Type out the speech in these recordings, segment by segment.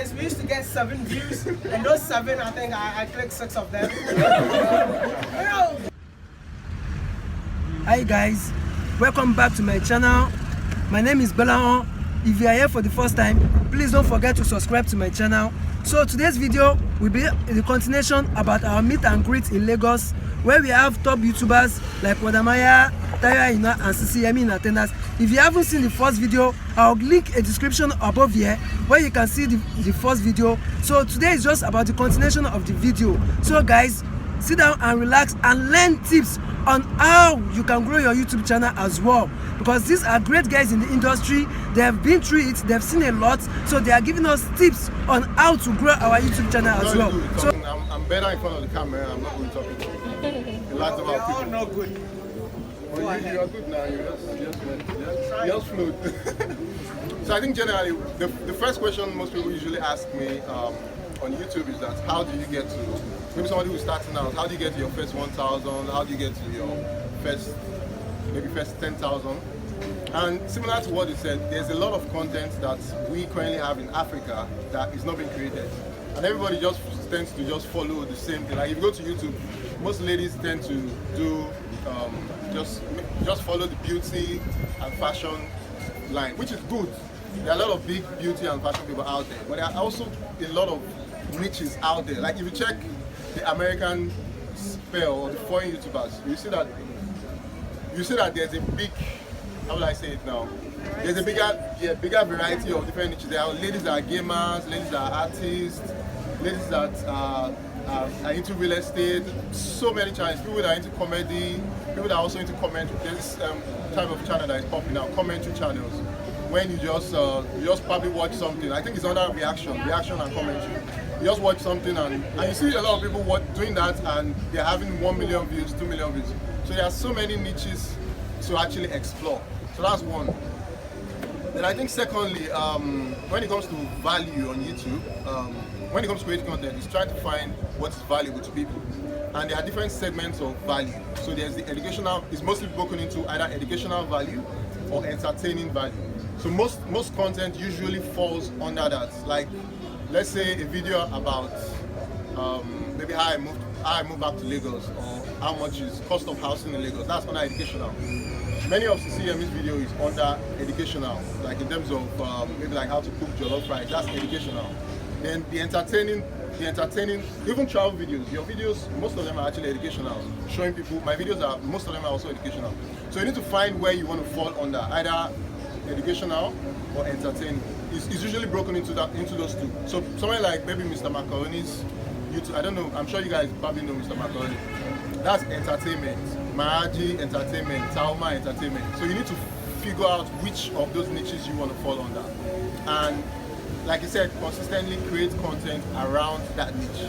guys, we used to get 7 views, and those 7, I think I clicked 6 of them. Hi guys, welcome back to my channel. My name is Belaon. If you are here for the first time, please don't forget to subscribe to my channel. So today's video will be the continuation about our meet and greet in Lagos, where we have top YouTubers like Wode Maya, Aina and Sisi Yemi in attendance. If you haven't seen the first video, I'll link a description above here where you can see the first video. So today is just about the continuation of the video. So guys, sit down and relax and learn tips on how you can grow your YouTube channel as well, because these are great guys in the industry. They have been through it, they've seen a lot, so they are giving us tips on how to grow our YouTube channel as well. So I'm better in front of the camera. I'm not good talking. A lot about people. You're not good. Well, you are good now. You just float. So I think generally the first question most people usually ask me on YouTube is that how do you get to, maybe somebody who's starting out, how do you get to your first 1,000? How do you get to your first 10,000? And similar to what you said, there's a lot of content that we currently have in Africa that is not being created, and everybody just tends to just follow the same thing. Like if you go to YouTube, most ladies tend to do just follow the beauty and fashion line, which is good. There are a lot of big beauty and fashion people out there, but there are also a lot of niches out there. Like if you check the American spell or the foreign YouTubers, you see that there's a big, how will I say it now? There's a bigger variety of different niches. There are ladies that are gamers, ladies that are artists, ladies that are into real estate, so many channels. People that are into comedy, people that are also into commentary. There's this type of channel that is popping now, commentary channels. When you just probably watch something, I think it's under reaction and commentary. You just watch something and you see a lot of people doing that, and they're having 1 million views, 2 million views. So there are so many niches to actually explore. So that's one. Then I think secondly, when it comes to value on YouTube, when it comes to creating content, it's trying to find what is valuable to people. And there are different segments of value. So there's the educational, it's mostly broken into either educational value or entertaining value. So most content usually falls under that. Like, let's say a video about maybe how I moved back to Lagos, or how much is cost of housing in Lagos. That's under educational. Many of Sisi Yemi's video is under educational, like in terms of maybe like how to cook jollof rice. That's educational. Then the entertaining, even travel videos. Your videos, most of them are actually educational, showing people. My videos most of them are also educational. So you need to find where you want to fall under, either educational or entertaining. It's usually broken into those two. So somewhere like maybe Mr. Macaroni's YouTube, I don't know, I'm sure you guys probably know Mr. Macaroni. That's entertainment. Maraji entertainment, Tauma entertainment. So you need to figure out which of those niches you want to fall under. And like I said, consistently create content around that niche.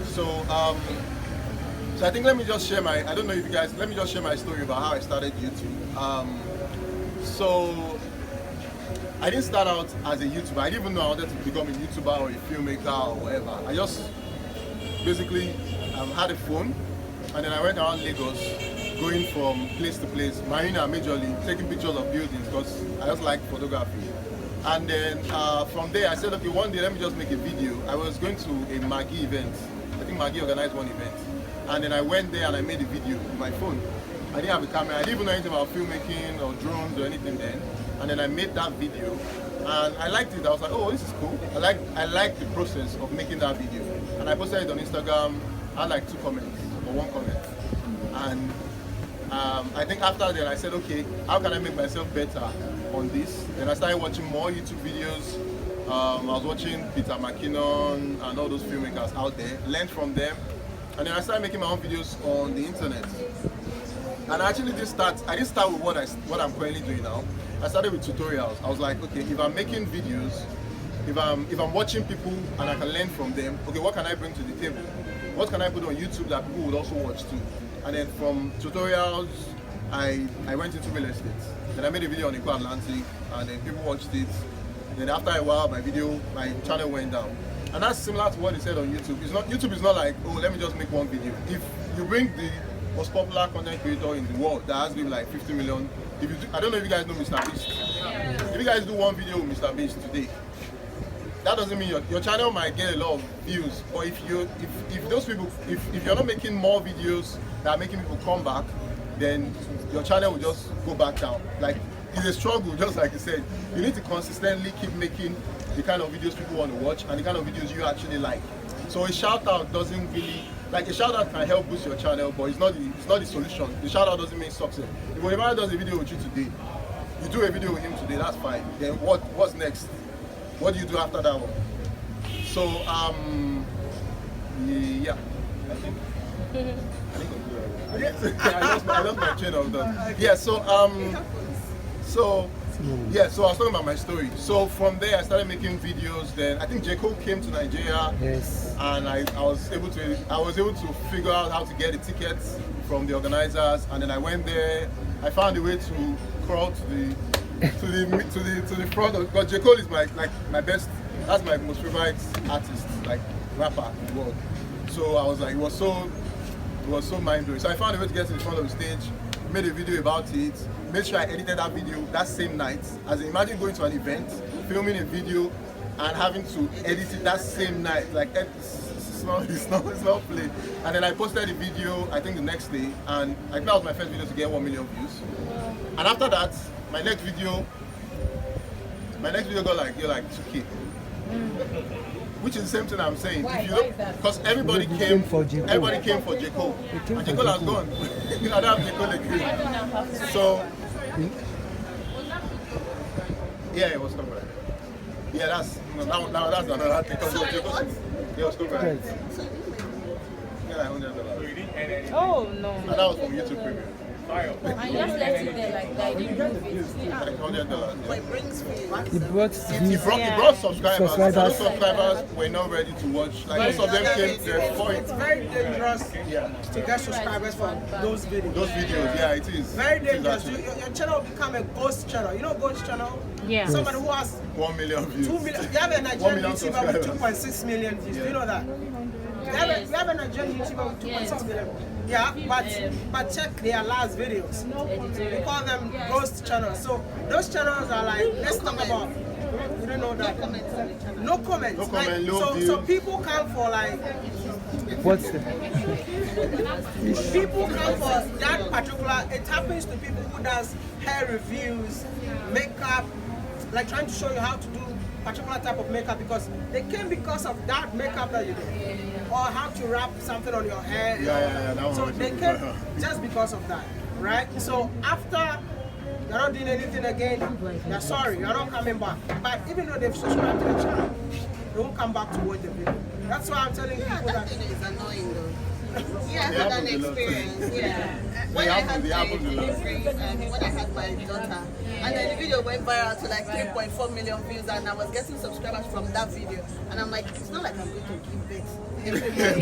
So so I think let me just share let me just share my story about how I started YouTube. So I didn't start out as a YouTuber. I didn't even know I wanted to become a YouTuber or a filmmaker or whatever. I just basically had a phone, and then I went around Lagos, going from place to place, Marina majorly, taking pictures of buildings because I just like photography. And then from there I said, okay, one day let me just make a video. I was going to a Maggie event. I think Maggie organized one event. And then I went there and I made a video with my phone. I didn't have a camera. I didn't even know anything about filmmaking or drones or anything then. And then I made that video, and I liked it. I was like, oh, this is cool. I like the process of making that video. And I posted it on Instagram. I had like 2 comments or 1 comment. And I think after that I said, okay, how can I make myself better on this? Then I started watching more YouTube videos. I was watching Peter McKinnon and all those filmmakers out there, learned from them. And then I started making my own videos on the internet. And I actually didn't start with what I'm currently doing now. I started with tutorials. I was like, okay, if I'm making videos, if I'm watching people and I can learn from them, okay, what can I bring to the table? What can I put on YouTube that people would also watch too? And then from tutorials, I went into real estate. Then I made a video on Eco Atlantic, and then people watched it. Then after a while, my channel went down. And that's similar to what they said on YouTube. YouTube is not like, oh, let me just make one video. If you bring the most popular content creator in the world that has been like 50 million, I don't know if you guys know Mr. Beast. If you guys do one video with Mr. Beast today, that doesn't mean your channel might get a lot of views, but if those people, if you're not making more videos that are making people come back, then your channel will just go back down. Like, it's a struggle, just like you said. You need to consistently keep making the kind of videos people want to watch and the kind of videos you actually like. So a shout out doesn't really, like, a shout out can help boost your channel, but it's not the solution. The shout out doesn't mean success. If Wode Maya does a video with you today, you do a video with him today, that's fine. Then what's next? What do you do after that one? So yeah, I lost my train of thought. Yeah, so I was talking about my story. So from there, I started making videos. Then I think J. Cole came to Nigeria, Yes. and I was able to figure out how to get the tickets from the organizers. And then I went there. I found a way to crawl to the front of, because J. Cole is my best. That's my most favorite artist, like rapper in the world. So I was like, it was so mind blowing. So I found a way to get to the front of the stage, made a video about it, made sure I edited that video that same night. As in, imagine going to an event, filming a video, and having to edit it that same night. Like, it's not play. And then I posted the video, I think the next day, and I think that was my first video to get 1 million views. And after that, my next video got like 2K. Which is the same thing I'm saying. Why? If you Why look, is that? because everybody They came came for J. Cole. Everybody came for J. Cole. came And J. for Cole J. has Cole. gone. I don't have J. Cole again. So yeah, it was copyright. Yeah, that's another thing. Because J. Cole, it was copyright. Yeah, like $100. Oh no. And that was from YouTube Premium. I just left it there like that. I didn't move it. Like $100. Yeah. He brought It brought subscribers. Subscribers. Those subscribers were not ready to watch. Like, most of them came there for it. It's very dangerous Yeah. to get subscribers for those videos. Those videos, yeah, it is. Very It is dangerous. actually. Your channel will become a ghost channel. You know ghost channel? Yeah. Somebody who has 1 million views. 2 million. You have a 1 Nigerian million YouTuber with subscribers. 2.6 million views. Do you know that? Yes. We have a Nigerian YouTuber with 2.6 million. Yeah, but check their last videos. We call them ghost channels. So those channels are like, let's talk about. You don't know that. No comments. No Like, comment, no so views. people come for like what's the people come for that particular. It happens to people who does hair reviews, makeup, like trying to show you how to do particular type of makeup because they came because of that makeup that you do, or how to wrap something on your hair. Yeah, that one So was they good. came just because of that, right? So after you're not doing anything again, you're sorry, you're not coming back. But even though they've subscribed to the channel, they won't come back to watch the video. That's why I'm telling people That that. thing is annoying though. Yeah, I It had an happens a lot. experience. Yeah. It When I had happens a my lot. delivery, when I had my daughter, and then the video went viral to like 3.4 million views, and I was getting subscribers from that video. And I'm like, it's not like I'm going to give birth every month.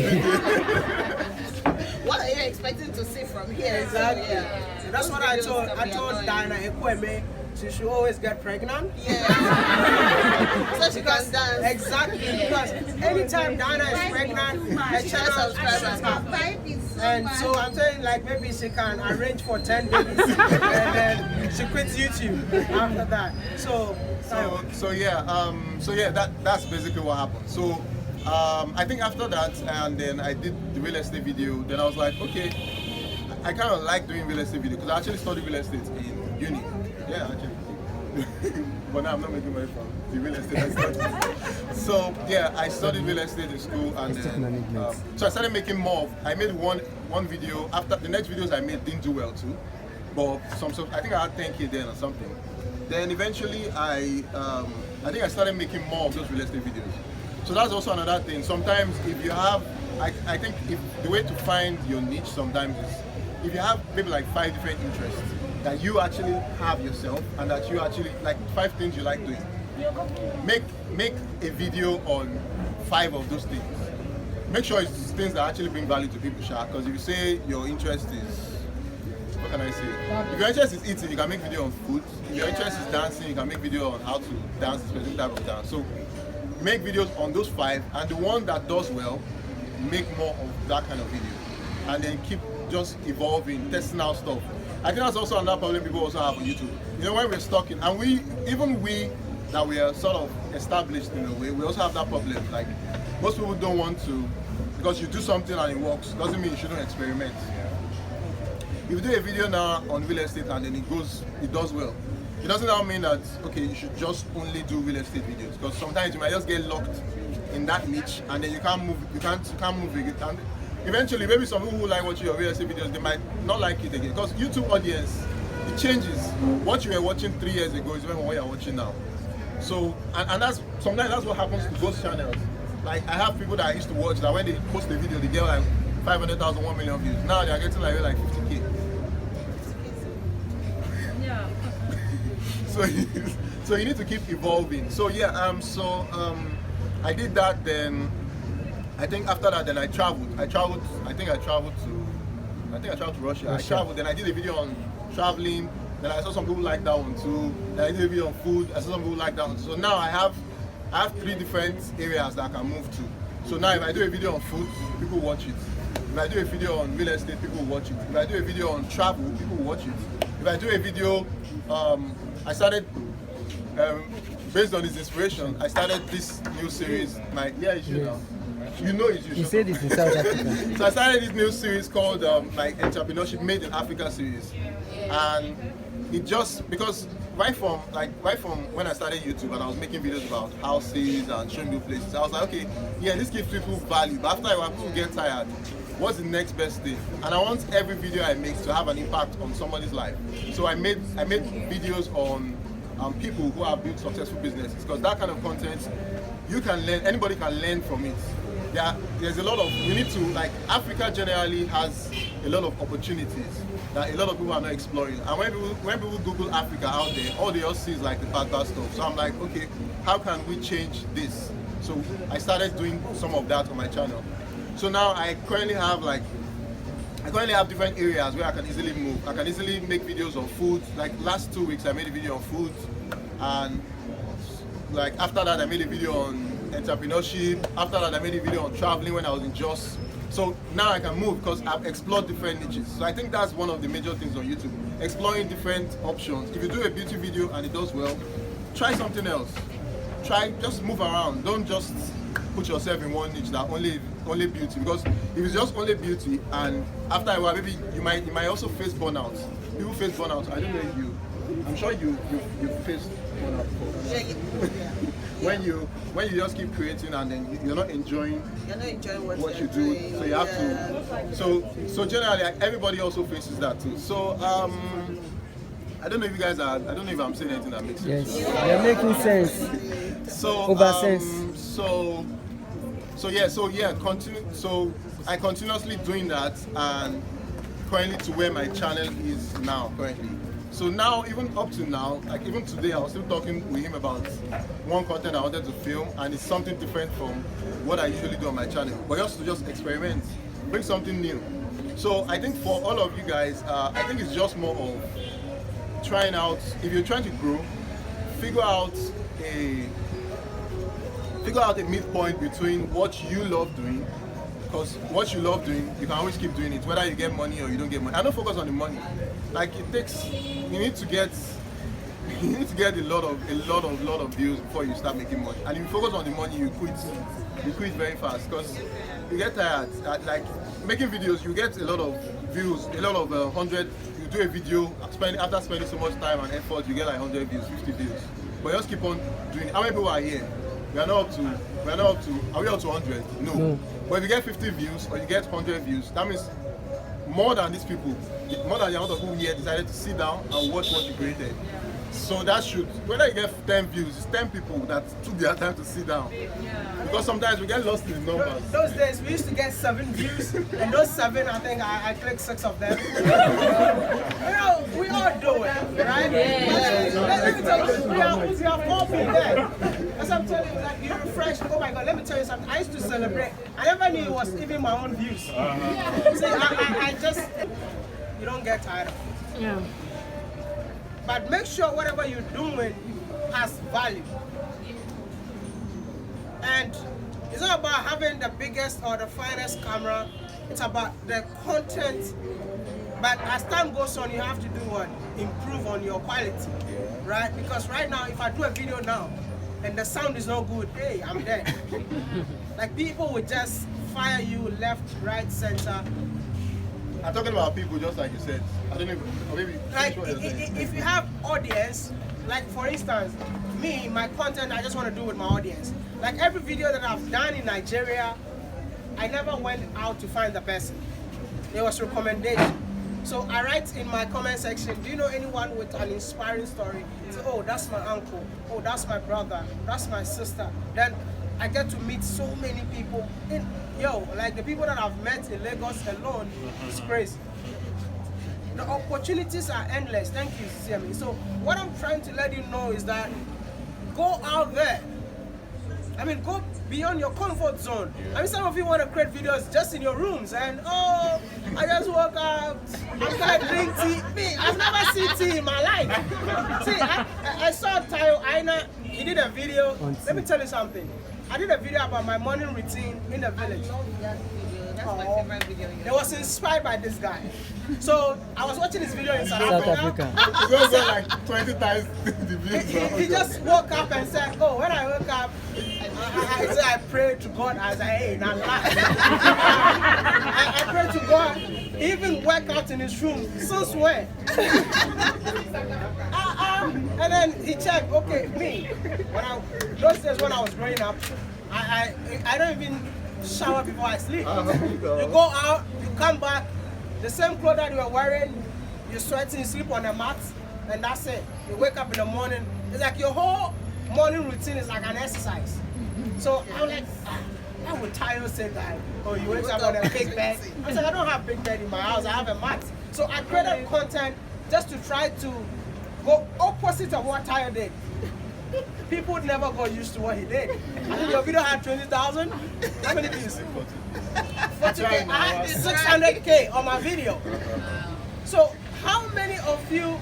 What are you expecting to see from here? Exactly. So, yeah. So that's Those what I videos told can be Diana annoying. Ekweme. She should always get pregnant. Yeah. So she can dance. Exactly, because anytime Diana is pregnant, her channel shoots up. And so I'm saying like maybe she can arrange for 10 babies and then she quits YouTube after that. So That's basically what happened. So I think after that, and then I did the real estate video. Then I was like, okay, I kind of like doing real estate video because I actually studied real estate in uni. Yeah, actually. But now I'm not making money from the real estate I studied. So yeah, I studied real estate in school, and then so I started making more. I made one video. After the next videos I made didn't do well too, but I think I had 10K then or something. Then eventually I think I started making more of those real estate videos. So that's also another thing. Sometimes if you have, I think the way to find your niche sometimes is if you have maybe like 5 different interests that you actually have yourself and that you actually like 5 things you like doing. Make a video on 5 of those things. Make sure it's things that actually bring value to people, because if you say your interest is, what can I say? If your interest is eating, you can make video on food. If your interest is dancing, you can make video on how to dance a specific type of dance. So make videos on those 5, and the one that does well, make more of that kind of video, and then keep just evolving, testing out stuff. I think that's also another problem people also have on YouTube. You know, when we're stuck in, and we that we are sort of established in a way, we also have that problem. Like most people don't want to, because you do something and it works, doesn't mean you shouldn't experiment. If you do a video now on real estate and then it does well, it doesn't now mean that okay, you should just only do real estate videos, because sometimes you might just get locked in that niche and then you can't move it. And eventually maybe some people who like watching your real estate videos, they might not like it again, because YouTube audience, it changes. What you were watching 3 years ago is what you're watching now. So and that's sometimes that's what happens to those channels. Like I have people that I used to watch that when they post a video they get like 500,000, 1 million views. Now they are getting like 50K. Yeah. So you need to keep evolving. So yeah, I did that. Then I think after that, then I traveled. I think I traveled to Russia. I traveled. Then I did a video on traveling. Then I saw some people like that one too. Then I did a video on food. I saw some people like that one. So now I have 3 different areas that I can move to. So now if I do a video on food, people watch it. If I do a video on real estate, people watch it. If I do a video on travel, people watch it. If I do a video, I started, based on this inspiration, I started this new series. You should know. You know it, He said this in South Africa. So I started this new series called my Entrepreneurship Made in Africa series. And it just, because right from when I started YouTube and I was making videos about houses and showing new places, I was like, okay, yeah, this gives people value, but after a while people get tired. What's the next best thing? And I want every video I make to have an impact on somebody's life. So I made videos on people who have built successful businesses, because that kind of content you can learn, anybody can learn from it. There's a lot of, you need to, like, Africa generally has a lot of opportunities that a lot of people are not exploring. And when people Google Africa out there, all they all see is like the bad stuff. So I'm like, okay, how can we change this? So I started doing some of that on my channel. So now I currently have different areas where I can easily move. I can easily make videos on food. Like last 2 weeks I made a video on food, and like after that I made a video on entrepreneurship. After that I made a video on traveling when I was in Jos. So now I can move because I've explored different niches. So I think that's one of the major things on YouTube, exploring different options. If you do a beauty video and it does well, try something else. Just move around. Don't just put yourself in one niche that only beauty, because if it's just only beauty and after a while maybe you might also face burnout. People face burnout. I don't know if you, I'm sure you faced burnout before. Yeah. When you just keep creating and then you're not enjoying what you do, doing. so you have to. So generally everybody also faces that too. So I don't know if you guys are. I don't know if I'm saying anything that makes sense. Yes, they're making sense. So Over sense. So yeah. Continue. So I continuously doing that, and currently to where my channel is now currently. So now, even up to now, like even today, I was still talking with him about one content I wanted to film, and it's something different from what I usually do on my channel. But just experiment, bring something new. So I think for all of you guys, I think it's just more of trying out. If you're trying to grow, figure out a midpoint between what you love doing. Because what you love doing, you can always keep doing it, whether you get money or you don't get money. I don't focus on the money. Like you need to get a lot of views before you start making money. And if you focus on the money, you quit very fast, because you get tired. Like making videos, you get a lot of views, a lot of 100. You do a video, after spending so much time and effort, you get like 100 views, 50 views. But just keep on doing it. How many people are here? Are we up to 100? No. But if you get 50 views or you get 100 views, that means more than these people, more than the amount of people here decided to sit down and watch what you created. So that should, whether you get 10 views, it's 10 people that took their time to sit down. Because sometimes we get lost in the numbers. Those days we used to get 7 views, and those 7, I think I clicked 6 of them. we all do it, right? Let me tell you, we are 4 people there. As I'm telling you, like, you refresh. Oh my God, let me tell you something. I used to celebrate. I never knew it was even my own views. See, I just, you don't get tired of it. Yeah. But make sure whatever you're doing has value. And it's not about having the biggest or the finest camera. It's about the content But as time goes on, you have to do what? Improve on your quality, right? Because right now, if I do a video now and the sound is not good, hey, I'm dead. Like people would just fire you left, right, center. I'm talking about people, just like you said. I don't know, or maybe Like if you have audience, like for instance, me, my content, I just want to do with my audience. Like every video that I've done in Nigeria, I never went out to find the person. There was recommendation. So I write in my comment section, do you know anyone with an inspiring story? So, oh, that's my uncle. Oh, that's my brother. That's my sister. Then I get to meet so many people. Like the people that I've met in Lagos alone, it's crazy. The opportunities are endless. Thank you, Sisi Yemi. So what I'm trying to let you know is that go out there. I mean, go beyond your comfort zone. I mean, some of you want to create videos just in your rooms and, oh, I just woke up, I'm gonna drink tea. Me, I've never seen tea in my life. See, I saw Aina, he did a video. Let me tell you something. I did a video about my morning routine in the village. I love that video. That's my favorite video. It was inspired by this guy. So I was watching this video in South Africa. You go go like 20 times the views. He just woke up and said, oh, when I woke up, I prayed to God. I was like, hey, not lie. I prayed to God. He even worked out in his room. Since when? And then he checked, okay, me. Those days when I was growing up, I don't even shower before I sleep. You go out, you come back, the same clothes that you were wearing, you're sweating, you sleep on the mat, and that's it. You wake up in the morning, it's like your whole morning routine is like an exercise. So I'm like, I would Tayo say that, oh, you wake up on a big bed. I said, I don't have big bed in my house, I have a mat. So I created content just to try to go opposite of what Tayo did. People would never got used to what he did. I think your video had 20,000. How many views? 40K. I had 600K on my video. So how many of you?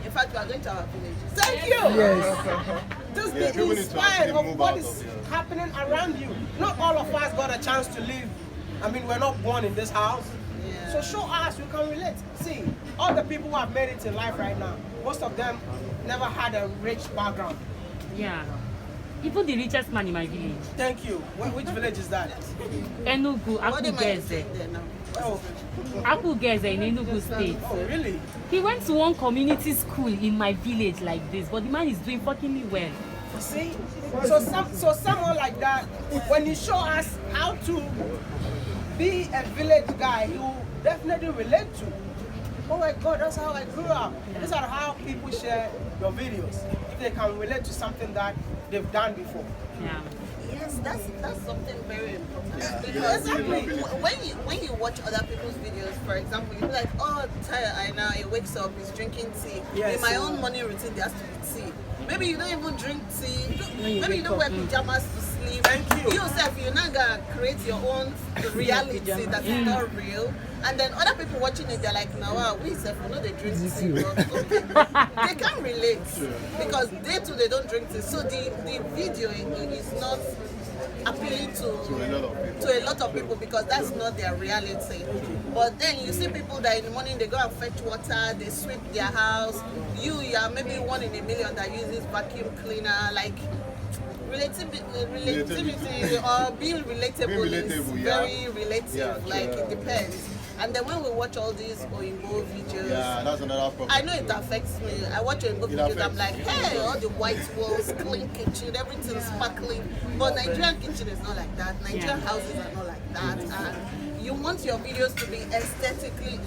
In fact, we are going to our village. Thank you. Yes. Just Yeah, be people need to inspired actually of move what out is of happening around you. Not all of us got a chance to live. I mean, we're not born in this house. Yeah. So show us, we can relate. See, all the people who have made it in life right now, most of them never had a rich background. Yeah. Even the richest man in my village. Thank you. Which village is that? Enugu, Wode Maya is Akugeze. there now. Oh, Akugeze in Enugu State. oh really? He went to one community school in my village like this, but the man is doing fuckingly well. See? So someone like that, when you show us how to be a village guy, you definitely relate to. Oh my God, that's how I grew up. These are how people share your videos. If they can relate to something that they've done before. Yeah. Yes, that's something very important. Because exactly. when you watch other people's videos, for example, you be like, oh, Aina, he wakes up, he's drinking tea. Yes. In my own morning routine, there has to be tea. Maybe you don't even drink tea. Maybe you don't wear pajamas to sleep. Thank you. You yourself, you're not gonna create your own reality that is not real. And then other people watching it, they're like, no, we self, we know they drink tea. They can't relate because they too, they don't drink tea. So the video is not appealing to a lot of people because that's not their reality. But then you see people that in the morning they go and fetch water, they sweep their house. You are maybe one in a million that uses vacuum cleaner. Like relativity or being relatable is very relative. Yeah, like it depends. And then when we watch all these Oyinbo videos, Yeah, that's another problem. I know it affects me. I watch Oyinbo videos, I'm like, hey, all the white walls, clean kitchen, everything's sparkling. But Nigerian kitchen is not like that. Nigerian houses are not like that. And you want your videos to be aesthetically.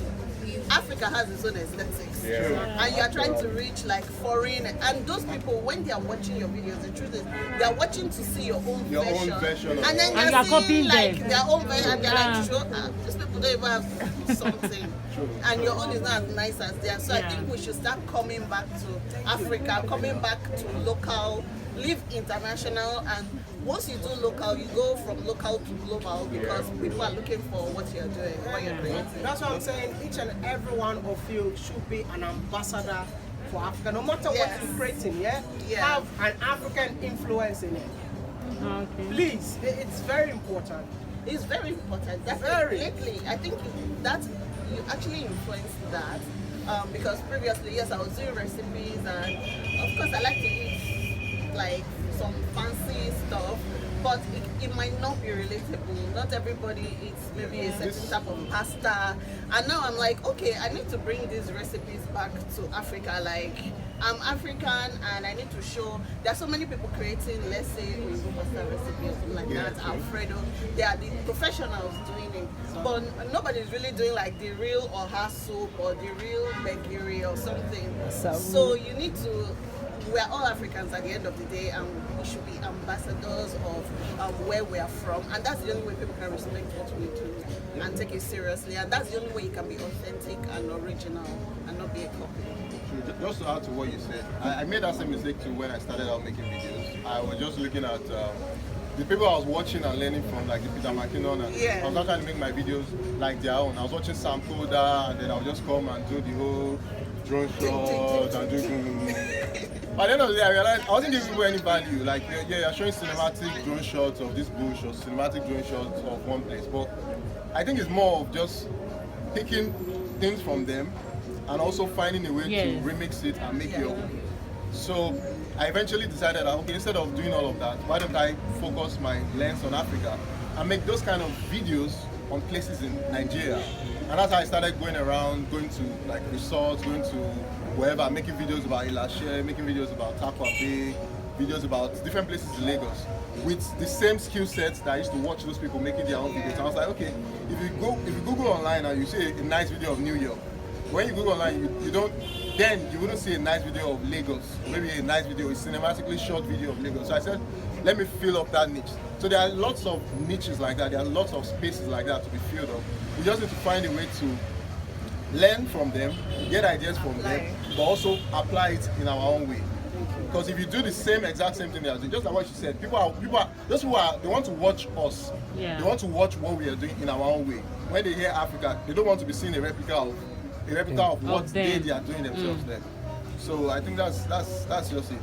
Africa has its own aesthetics, and you are trying to reach like foreign. And those people, when they are watching your videos, the truth is they are watching to see your own version, of and then And you they're are seeing copying like them. their own version, and they're like, sure, these people don't even have something, and your own is not as nice as theirs. So I think we should start coming back to Africa, coming back to local, live international, and once you do local, you go from local to global because people are looking for what you're doing, what you're creating. That's what I'm saying. Each and every one of you should be an ambassador for Africa. No matter what you're creating, have an African influence in it. Okay. Please, it's very important. It's very important. Very. Lately, I think that you actually influenced that. Because previously, yes, I was doing recipes, and of course, I like to eat like some fancy stuff, but it might not be relatable. Not everybody eats maybe a certain type of pasta. And now I'm like, okay, I need to bring these recipes back to Africa. Like, I'm African and I need to show there are so many people creating, let's say, Oyibo pasta recipe or something like that, Alfredo. They are the professionals doing it. But nobody's really doing like the real oha soup or the real begiri or something. So you need to, we're all Africans at the end of the day, and we should be ambassadors of where we are from, and that's the only way people can respect what we do and take it seriously, and that's the only way you can be authentic and original and not be a copy. Just to add to what you said, I made that same mistake too when I started out making videos. I was just looking at the people I was watching and learning from, like the Peter McKinnon, and I was not trying to make my videos like their own. I was watching Sam Koda, and then I would just come and do the whole drone shot and do. By the end of the day, I realized I wasn't giving people any value. Like, you're showing cinematic drone shots of this bush or cinematic drone shots of one place, but I think it's more of just picking things from them and also finding a way to remix it and make your own. So I eventually decided that, okay, instead of doing all of that, why don't I focus my lens on Africa and make those kind of videos on places in Nigeria. And that's how I started going around, going to like resorts, going to wherever, making videos about Ilashe, making videos about Takwa Bay, videos about different places in Lagos with the same skill sets that I used to watch those people making their own videos. And I was like, okay, if you Google online and you see a nice video of New York, when you Google online, you wouldn't see a nice video of Lagos, maybe a nice video, a cinematically short video of Lagos. So I said, let me fill up that niche. So there are lots of niches like that, there are lots of spaces like that to be filled up. We just need to find a way to learn from them, get ideas from them, but also apply it in our own way. Because if you do the exact same thing they are doing, just like what you said, those who they want to watch us. Yeah. They want to watch what we are doing in our own way. When they hear Africa, they don't want to be seeing a replica of what they are doing themselves there. So I think that's just it.